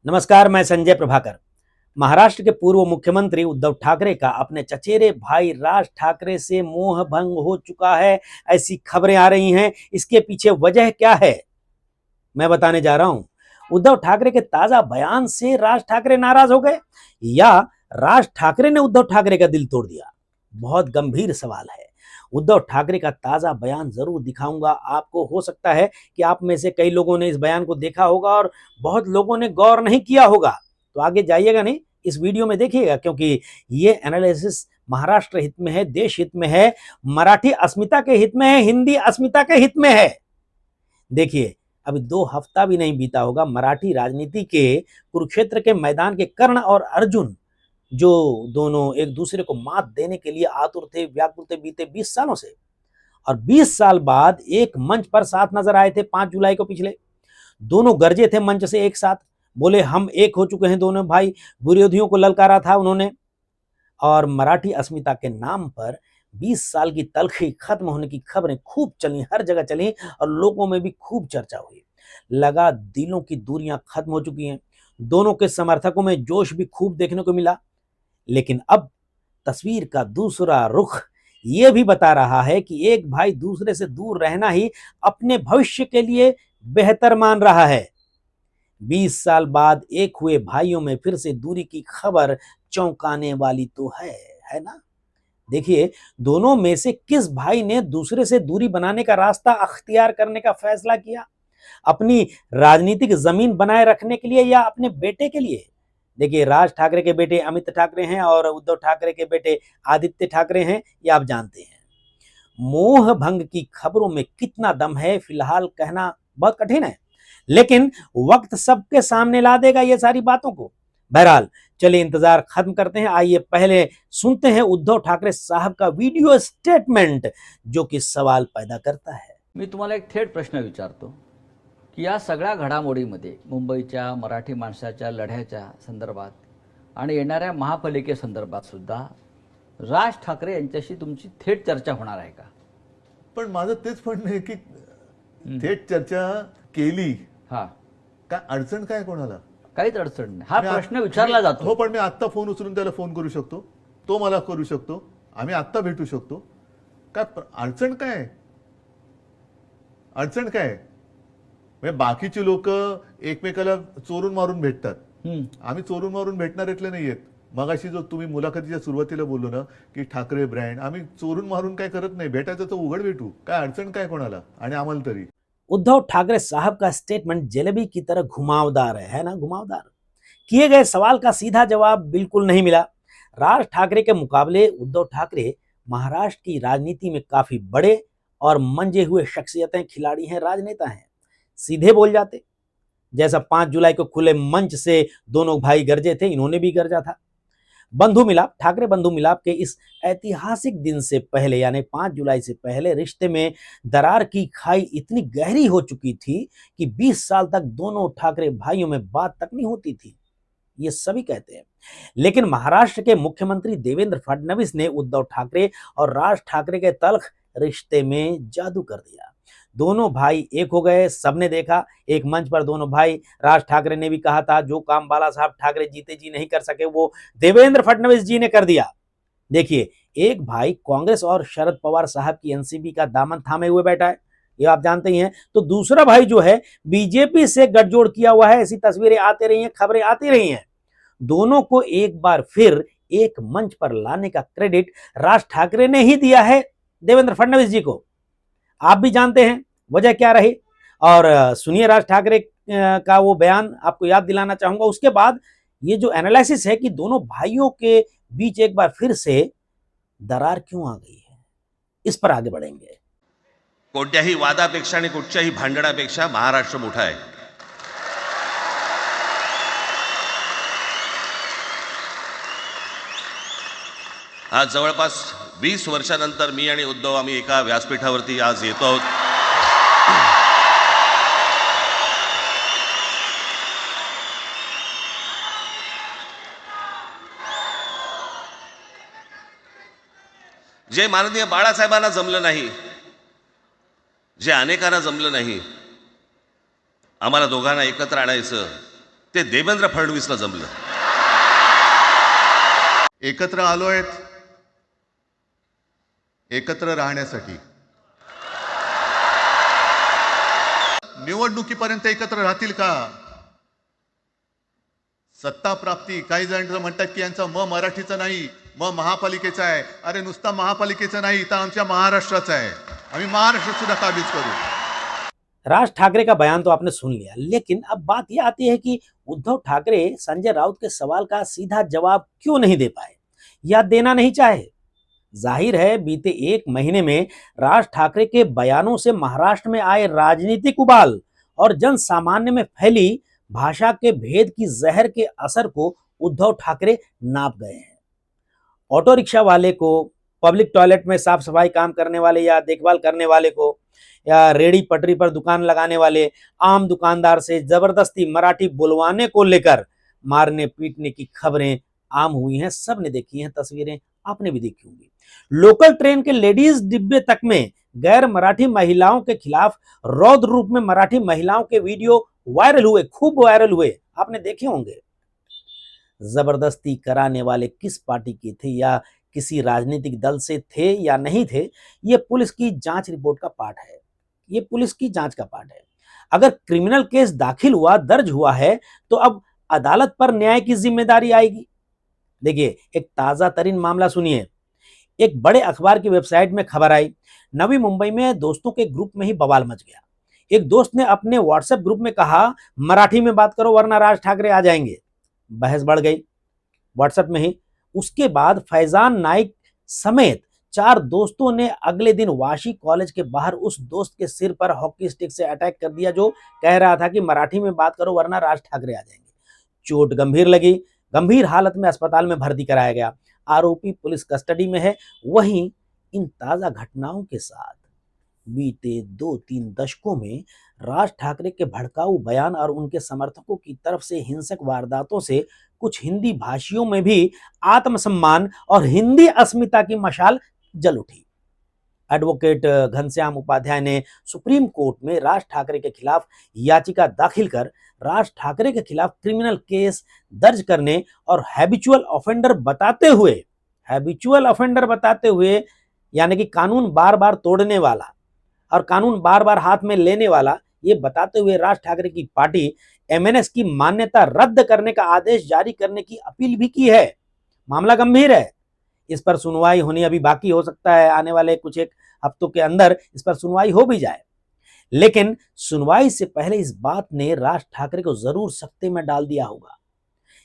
नमस्कार, मैं संजय प्रभाकर। महाराष्ट्र के पूर्व मुख्यमंत्री उद्धव ठाकरे का अपने चचेरे भाई राज ठाकरे से मोह भंग हो चुका है, ऐसी खबरें आ रही हैं। इसके पीछे वजह क्या है, मैं बताने जा रहा हूं। उद्धव ठाकरे के ताजा बयान से राज ठाकरे नाराज हो गए या राज ठाकरे ने उद्धव ठाकरे का दिल तोड़ दिया? बहुत गंभीर सवाल है। उद्धव ठाकरे का ताजा बयान जरूर दिखाऊंगा आपको। हो सकता है कि आप में से कई लोगों ने इस बयान को देखा होगा और बहुत लोगों ने गौर नहीं किया होगा। तो आगे जाइएगा नहीं, इस वीडियो में देखिएगा, क्योंकि ये एनालिसिस महाराष्ट्र हित में है, देश हित में है, मराठी अस्मिता के हित में है, हिंदी अस्मिता के हित में है। देखिए, अभी 2 हफ्ता भी नहीं बीता होगा, मराठी राजनीति के कुरुक्षेत्र के मैदान के कर्ण और अर्जुन, जो दोनों एक दूसरे को मात देने के लिए आतुर थे, व्याकुल थे, बीते 20 सालों से, और 20 साल बाद एक मंच पर साथ नजर आए थे 5 जुलाई को। पिछले दोनों गरजे थे मंच से एक साथ, बोले हम एक हो चुके हैं दोनों भाई। विरोधियों को ललकारा था उन्होंने, और मराठी अस्मिता के नाम पर 20 साल की तलखी खत्म होने की खबरें खूब चली, हर जगह चली, और लोगों में भी खूब चर्चा हुई। लगा दिलों की दूरियां खत्म हो चुकी हैं, दोनों के समर्थकों में जोश भी खूब देखने को मिला। लेकिन अब तस्वीर का दूसरा रुख यह भी बता रहा है कि एक भाई दूसरे से दूर रहना ही अपने भविष्य के लिए बेहतर मान रहा है। 20 साल बाद एक हुए भाइयों में फिर से दूरी की खबर चौंकाने वाली तो है ना? देखिए, दोनों में से किस भाई ने दूसरे से दूरी बनाने का रास्ता अख्तियार करने का फैसला किया, अपनी राजनीतिक जमीन बनाए रखने के लिए या अपने बेटे के लिए? देखिए, राज ठाकरे के बेटे अमित ठाकरे हैं और उद्धव ठाकरे के बेटे आदित्य ठाकरे हैं, ये आप जानते हैं। मोह भंग की खबरों में कितना दम है फिलहाल कहना बहुत कठिन है, लेकिन वक्त सबके सामने ला देगा ये सारी बातों को। बहरहाल, चलिए इंतजार खत्म करते हैं। आइए पहले सुनते हैं उद्धव ठाकरे साहब का वीडियो स्टेटमेंट, जो कि सवाल पैदा करता है। मी तुम्हाला एक थेट प्रश्न विचारतो की या सगळ्या घडामोडीमध्ये मुंबईच्या मराठी माणसाच्या लढ्याच्या संदर्भात आणि येणाऱ्या महापालिकेसंदर्भात सुद्धा राज ठाकरे यांच्याशी तुमची थेट चर्चा होणार आहे का? पण माझं तेच म्हणणं आहे की थेट चर्चा केली हा, काय अडचण काय कोणाला? काहीच अडचण नाही, हा प्रश्न विचारला जातो. हो, पण मी आत्ता फोन उचलून त्याला फोन करू शकतो, तो मला करू शकतो, आम्ही आत्ता भेटू शकतो. काय अडचण काय? अडचण काय? म्हणजे बाकीची लोक एकमेकाला चोरून मारून भेटतात, आम्ही चोरून मारून भेटणारेतले नाहीयेत. मगाशी जो तुम्ही मुलाखतीच्या सुरुवातीला बोललो ना की ठाकरे ब्रँड, आम्ही चोरून मारून काय करत नाही, भेटायचं तर उघड भेटू. काय अडचण काय कोणाला आणि आम्हाला तरी? उद्धव ठाकरे साहब का स्टेटमेंट जलेबी की तरह घुमावदार है ना? घुमावदार। किए गए सवाल का सीधा जवाब बिल्कुल नहीं मिला। राज ठाकरे के मुकाबले उद्धव ठाकरे महाराष्ट्र की राजनीति में काफी बड़े और मंजे हुए शख्सियतें, खिलाड़ी हैं, राजनेता हैं। सीधे बोल जाते, जैसा 5 जुलाई को खुले मंच से दोनों भाई गरजे थे, इन्होंने भी गरजा था। बंधु मिलाप, ठाकरे बंधु मिलाप के इस ऐतिहासिक दिन से पहले, यानी 5 जुलाई से पहले, रिश्ते में दरार की खाई इतनी गहरी हो चुकी थी कि 20 साल तक दोनों ठाकरे भाइयों में बात तक नहीं होती थी, ये सभी कहते हैं। लेकिन महाराष्ट्र के मुख्यमंत्री देवेंद्र फडणवीस ने उद्धव ठाकरे और राज ठाकरे के तल्ख रिश्ते में जादू कर दिया। दोनों भाई एक हो गए, सबने देखा। एक मंच पर दोनों भाई, राज ठाकरे ने भी कहा था जो काम बाला साहब ठाकरे जीते जी नहीं कर सके वो देवेंद्र फडणवीस जी ने कर दिया। देखिए, एक भाई कांग्रेस और शरद पवार साहब की एनसीपी का दामन थामे हुए बैठा है, ये आप जानते ही हैं। तो दूसरा भाई जो है बीजेपी से गठजोड़ किया हुआ है, ऐसी तस्वीरें आती रही हैं, खबरें आती रही हैं। दोनों को एक बार फिर एक मंच पर लाने का क्रेडिट राज ठाकरे ने ही दिया है देवेंद्र फडणवीस जी को। आप भी जानते हैं वजह क्या रही, और सुनिए राज ठाकरे का वो बयान, आपको याद दिलाना चाहूंगा। उसके बाद ये जो एनालिसिस है कि दोनों भाइयों के बीच एक बार फिर से दरार क्यों आ गई है, इस पर आगे बढ़ेंगे। कोणत्याही वादापेक्षा आणि कुठच्याही भांडणापेक्षा महाराष्ट्र मोठा आहे. आज जवळपास 20 वर्षानंतर मी आणि उद्धव आम्ही एका व्यासपीठावरती आज येतो आहोत. जे माननीय बाळासाहेबांना जमलं नाही, जे अनेकांना जमलं नाही, आम्हाला दोघांना एकत्र आणायचं, ते देवेंद्र फडणवीसला जमलं. एकत्र आलोय एकत्र राहण्यासाठी. निवडणुकीपर्यंत एकत्र राहतील का? सत्ता प्राप्ती, काही जण म्हणतात की यांचा मराठीचा नाही, महापालिकेचा आहे. अरे नुसता महापालिकेचा नाही, तर आमच्या महाराष्ट्राचा आहे. आम्ही महाराष्ट्र सुद्धा काबीज करू. राज ठाकरे का बयान तो आपने सुन लिया, लेकिन अब बात यह आती है कि उद्धव ठाकरे संजय राउत के सवाल का सीधा जवाब क्यों नहीं दे पाए या देना नहीं चाहे। जाहिर है बीते एक महीने में राज ठाकरे के बयानों से महाराष्ट्र में आए राजनीतिक उबाल और जन सामान्य में फैली भाषा के भेद की जहर के असर को उद्धव ठाकरे नाप गए हैं। ऑटो रिक्शा वाले को, पब्लिक टॉयलेट में साफ सफाई काम करने वाले या देखभाल करने वाले को, या रेडी पटरी पर दुकान लगाने वाले आम दुकानदार से जबरदस्ती मराठी बुलवाने को लेकर मारने पीटने की खबरें आम हुई हैं। सबने देखी हैं, तस्वीरें आपने भी देखी होंगी। लोकल ट्रेन के लेडीज डिब्बे तक में गैर मराठी महिलाओं के खिलाफ रौद्र रूप में मराठी महिलाओं के वीडियो वायरल हुए, खूब वायरल हुए, आपने देखे होंगे। जबरदस्ती कराने वाले किस पार्टी के थे या किसी राजनीतिक दल से थे या नहीं थे, ये पुलिस की जांच रिपोर्ट का पार्ट है। ये पुलिस की जांच का पार्ट है। अगर क्रिमिनल केस दाखिल हुआ, दर्ज हुआ है, तो अब अदालत पर न्याय की जिम्मेदारी आएगी। देखिए, एक ताजा तरीन मामला सुनिए। एक बड़े अखबार की वेबसाइट में खबर आई, नवी मुंबई में दोस्तों के ग्रुप में ही बवाल मच गया। एक दोस्त ने अपने व्हाट्सएप ग्रुप में कहा, मराठी में बात करो वरना राज ठाकरे आ जाएंगे। बहस बढ़ गई व्हाट्सएप में ही। उसके बाद फैजान नाइक समेत 4 दोस्तों ने अगले दिन वाशी कॉलेज के बाहर उस दोस्त के सिर पर हॉकी स्टिक से अटैक कर दिया जो कह रहा था कि मराठी में बात करो वरना राज ठाकरे आ जाएंगे। चोट गंभीर लगी, गंभीर हालत में अस्पताल में भर्ती कराया गया। आरोपी पुलिस कस्टडी में है। वहीं इन ताजा घटनाओं के साथ बीते 2-3 दशकों में राज ठाकरे के भड़काऊ बयान और उनके समर्थकों की तरफ से हिंसक वारदातों से कुछ हिंदी भाषियों में भी आत्मसम्मान और हिंदी अस्मिता की मशाल जल उठी। एडवोकेट घनश्याम उपाध्याय ने सुप्रीम कोर्ट में राज ठाकरे के खिलाफ याचिका दाखिल कर राज ठाकरे के खिलाफ क्रिमिनल केस दर्ज करने और हैबिचुअल ऑफेंडर बताते हुए यानी कि कानून बार बार तोड़ने वाला और कानून बार बार हाथ में लेने वाला, ये बताते हुए राज ठाकरे की पार्टी एमएनएस की मान्यता रद्द करने का आदेश जारी करने की अपील भी की है। मामला गंभीर है। इस पर सुनवाई होनी अभी बाकी, हो सकता है आने वाले कुछ एक हफ्तों के अंदर इस पर सुनवाई हो भी जाए। लेकिन सुनवाई से पहले इस बात ने राज ठाकरे को जरूर सख्ते में डाल दिया होगा।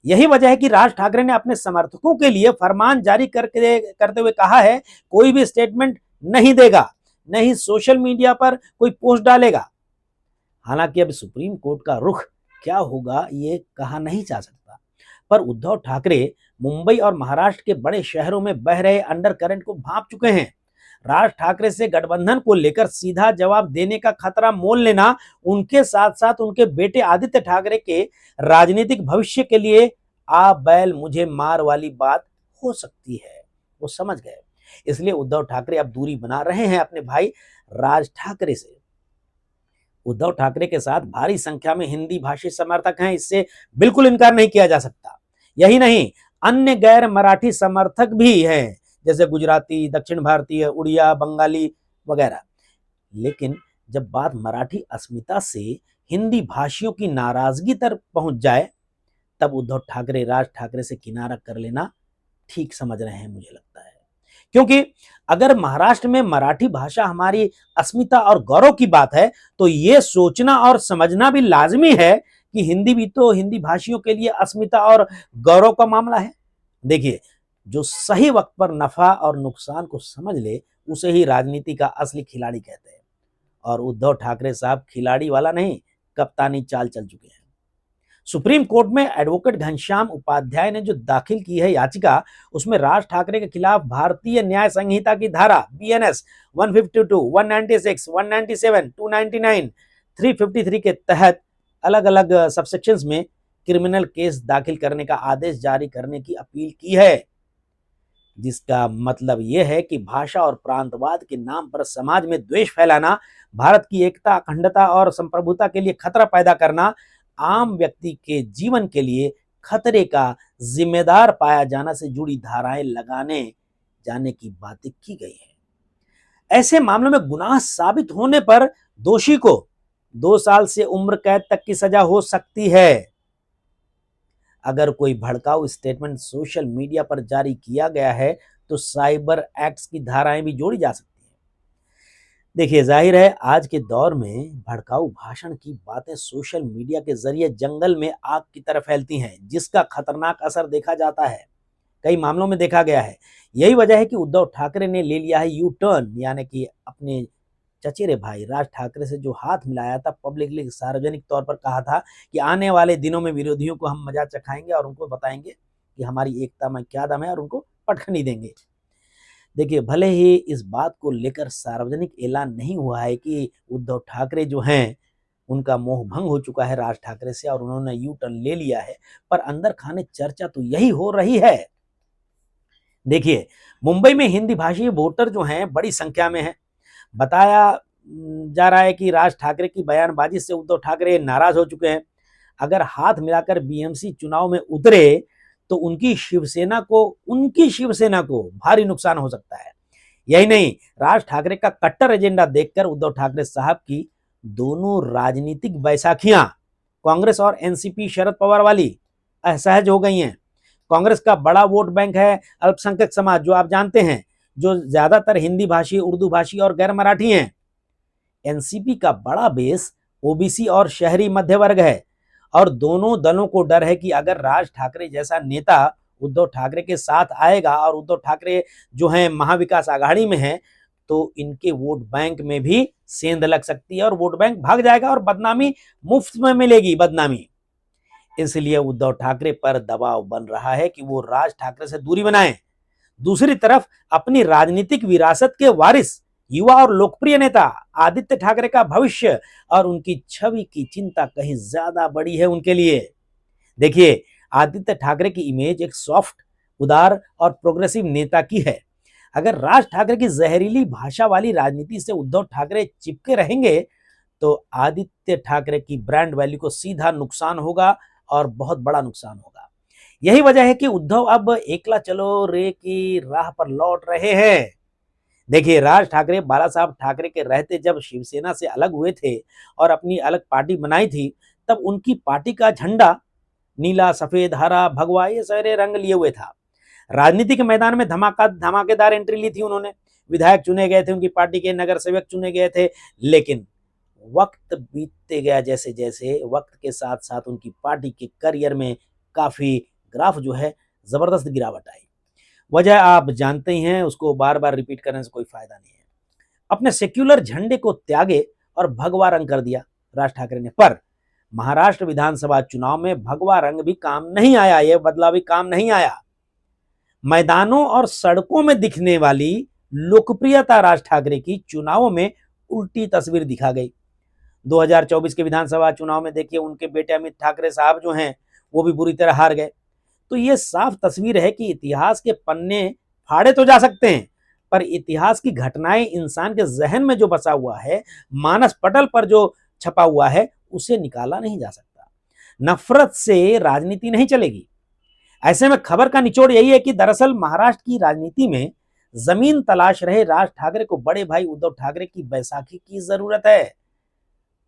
यही वजह है कि राज ठाकरे ने अपने समर्थकों के लिए फरमान जारी करते हुए कहा है, कोई भी स्टेटमेंट नहीं देगा, नहीं सोशल मीडिया पर कोई पोस्ट डालेगा। हालांकि अब सुप्रीम कोर्ट का रुख क्या होगा ये कहा नहीं जा सकता, पर उद्धव ठाकरे मुंबई और महाराष्ट्र के बड़े शहरों में बह रहे अंडर करंट को भांप चुके हैं। राज ठाकरे से गठबंधन को लेकर सीधा जवाब देने का खतरा मोल लेना उनके साथ साथ उनके बेटे आदित्य ठाकरे के राजनीतिक भविष्य के लिए आ बैल मुझे मार वाली बात हो सकती है। वो समझ गए। इसलिए उद्धव ठाकरे अब दूरी बना रहे हैं अपने भाई राज ठाकरे से। उद्धव ठाकरे के साथ भारी संख्या में हिंदी भाषी समर्थक हैं, इससे बिल्कुल इनकार नहीं किया जा सकता। यही नहीं, अन्य गैर मराठी समर्थक भी हैं, जैसे गुजराती, दक्षिण भारतीय, उड़िया, बंगाली वगैरह। लेकिन जब बात मराठी अस्मिता से हिंदी भाषियों की नाराजगी तक पहुंच जाए, तब उद्धव ठाकरे राज ठाकरे से किनारा कर लेना ठीक समझ रहे हैं, मुझे लगता है। क्योंकि अगर महाराष्ट्र में मराठी भाषा हमारी अस्मिता और गौरव की बात है, तो यह सोचना और समझना भी लाजमी है कि हिंदी भी तो हिंदी भाषियों के लिए अस्मिता और गौरव का मामला है। देखिए, जो सही वक्त पर नफा और नुकसान को समझ ले, उसे ही राजनीति का असली खिलाड़ी कहते हैं। और उद्धव ठाकरे साहब खिलाड़ी वाला नहीं, कप्तानी चाल चल चुके हैं। सुप्रीम कोर्ट में एडवोकेट घनश्याम उपाध्याय ने जो दाखिल की है याचिका, उसमें राज ठाकरे के खिलाफ भारतीय न्याय संहिता की धारा BNS 152, 196, 197, 299, 353 के तहत अलग अलग सबसेक्शंस में क्रिमिनल केस दाखिल करने का आदेश जारी करने की अपील की है, जिसका मतलब यह है कि भाषा और प्रांतवाद के नाम पर समाज में द्वेष फैलाना, भारत की एकता, अखंडता और संप्रभुता के लिए खतरा पैदा करना आम व्यक्ति के जीवन के लिए खतरे का जिम्मेदार पाया जाना से जुड़ी धाराएं लगाने जाने की बातें की गई है। ऐसे मामलों में गुनाह साबित होने पर दोषी को 2 साल से उम्र कैद तक की सजा हो सकती है। अगर कोई भड़काऊ स्टेटमेंट सोशल मीडिया पर जारी किया गया है तो साइबर एक्ट्स की धाराएं भी जोड़ी जा सकती हैं। देखिए, जाहिर है आज के दौर में भड़काऊ भाषण की बातें सोशल मीडिया के जरिए जंगल में आग की तरह फैलती हैं, जिसका खतरनाक असर देखा जाता है, कई मामलों में देखा गया है। यही वजह है कि उद्धव ठाकरे ने ले लिया है यू टर्न, यानी कि अपने चचेरे भाई राज ठाकरे से जो हाथ मिलाया था, पब्लिकली सार्वजनिक तौर पर कहा था कि आने वाले दिनों में विरोधियों को हम मजा चखाएंगे और उनको बताएंगे कि हमारी एकता में क्या दम है और उनको पटखनी देंगे। देखिए, भले ही इस बात को लेकर सार्वजनिक ऐलान नहीं हुआ है कि उद्धव ठाकरे जो हैं उनका मोह भंग हो चुका है राज ठाकरे से और उन्होंने यू टर्न ले लिया है, पर अंदर खाने चर्चा तो यही हो रही है। देखिए, मुंबई में हिंदी भाषी वोटर जो हैं बड़ी संख्या में हैं। बताया जा रहा है कि राज ठाकरे की बयानबाजी से उद्धव ठाकरे नाराज हो चुके हैं। अगर हाथ मिलाकर बीएमसी चुनाव में उतरे तो उनकी शिवसेना को भारी नुकसान हो सकता है। यही नहीं, राज ठाकरे का कट्टर एजेंडा देखकर उद्धव ठाकरे साहब की दोनों राजनीतिक बैसाखियां, कांग्रेस और एनसीपी शरद पवार वाली, असहज हो गई हैं। कांग्रेस का बड़ा वोट बैंक है अल्पसंख्यक समाज, जो आप जानते हैं, जो ज्यादातर हिंदी भाषी, उर्दू भाषी और गैर मराठी हैं। एनसीपी का बड़ा बेस ओबीसी और शहरी मध्य वर्ग है और दोनों दलों को डर है कि अगर राज ठाकरे जैसा नेता उद्धव ठाकरे के साथ आएगा और उद्धव ठाकरे जो हैं महाविकास आघाड़ी में हैं, तो इनके वोट बैंक में भी सेंध लग सकती है और वोट बैंक भाग जाएगा और बदनामी मुफ्त में मिलेगी, बदनामी। इसलिए उद्धव ठाकरे पर दबाव बन रहा है कि वो राज ठाकरे से दूरी बनाएं। दूसरी तरफ अपनी राजनीतिक विरासत के वारिस, युवा और लोकप्रिय नेता आदित्य ठाकरे का भविष्य और उनकी छवि की चिंता कहीं ज्यादा बड़ी है उनके लिए। देखिए, आदित्य ठाकरे की इमेज एक सॉफ्ट, उदार और प्रोग्रेसिव नेता की है। अगर राज ठाकरे की जहरीली भाषा वाली राजनीति से उद्धव ठाकरे चिपके रहेंगे तो आदित्य ठाकरे की ब्रांड वैल्यू को सीधा नुकसान होगा और बहुत बड़ा नुकसान होगा। यही वजह है कि उद्धव अब एकला चलो रे की राह पर लौट रहे हैं। देखिए, राज ठाकरे बाला साहब ठाकरे के रहते जब शिवसेना से अलग हुए थे और अपनी अलग पार्टी बनाई थी, तब उनकी पार्टी का झंडा नीला, सफेद, हरा, भगवा, ये सारे रंग लिए हुए था। राजनीति के मैदान में धमाकेदार एंट्री ली थी उन्होंने। विधायक चुने गए थे, उनकी पार्टी के नगर सेवक चुने गए थे, लेकिन वक्त बीतते गया, जैसे जैसे वक्त के साथ साथ उनकी पार्टी के करियर में काफी ग्राफ जो है जबरदस्त गिरावट आई। वजह आप जानते ही हैं, उसको बार बार रिपीट करने से कोई फायदा नहीं है। अपने सेक्युलर झंडे को त्यागे और भगवा रंग कर दिया राज ठाकरे ने, पर महाराष्ट्र विधानसभा चुनाव में भगवा रंग भी काम नहीं आया, यह बदलाव भी काम नहीं आया। मैदानों और सड़कों में दिखने वाली लोकप्रियता राज ठाकरे की चुनावों में उल्टी तस्वीर दिखा गई। 2024 के विधानसभा चुनाव में देखिए, उनके बेटे अमित ठाकरे साहब जो हैं वो भी बुरी तरह हार गए। तो ये साफ तस्वीर है कि इतिहास के पन्ने फाड़े तो जा सकते हैं, पर इतिहास की घटनाएं इंसान के जहन में जो बसा हुआ है, मानस पटल पर जो छपा हुआ है, उसे निकाला नहीं जा सकता। नफरत से राजनीति नहीं चलेगी। ऐसे में खबर का निचोड़ यही है कि दरअसल महाराष्ट्र की राजनीति में जमीन तलाश रहे राज ठाकरे को बड़े भाई उद्धव ठाकरे की बैसाखी की जरूरत है।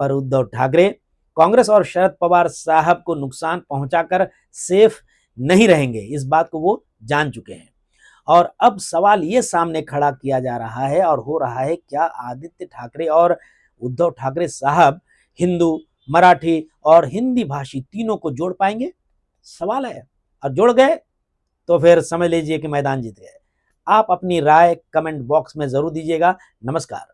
पर उद्धव ठाकरे कांग्रेस और शरद पवार साहब को नुकसान पहुंचाकर सेफ नहीं रहेंगे, इस बात को वो जान चुके हैं। और अब सवाल ये सामने खड़ा किया जा रहा है और हो रहा है, क्या आदित्य ठाकरे और उद्धव ठाकरे साहब हिंदू, मराठी और हिंदी भाषी तीनों को जोड़ पाएंगे? सवाल है। और जोड़ गए तो फिर समझ लीजिए कि मैदान जीत गए। आप अपनी राय कमेंट बॉक्स में जरूर दीजिएगा। नमस्कार।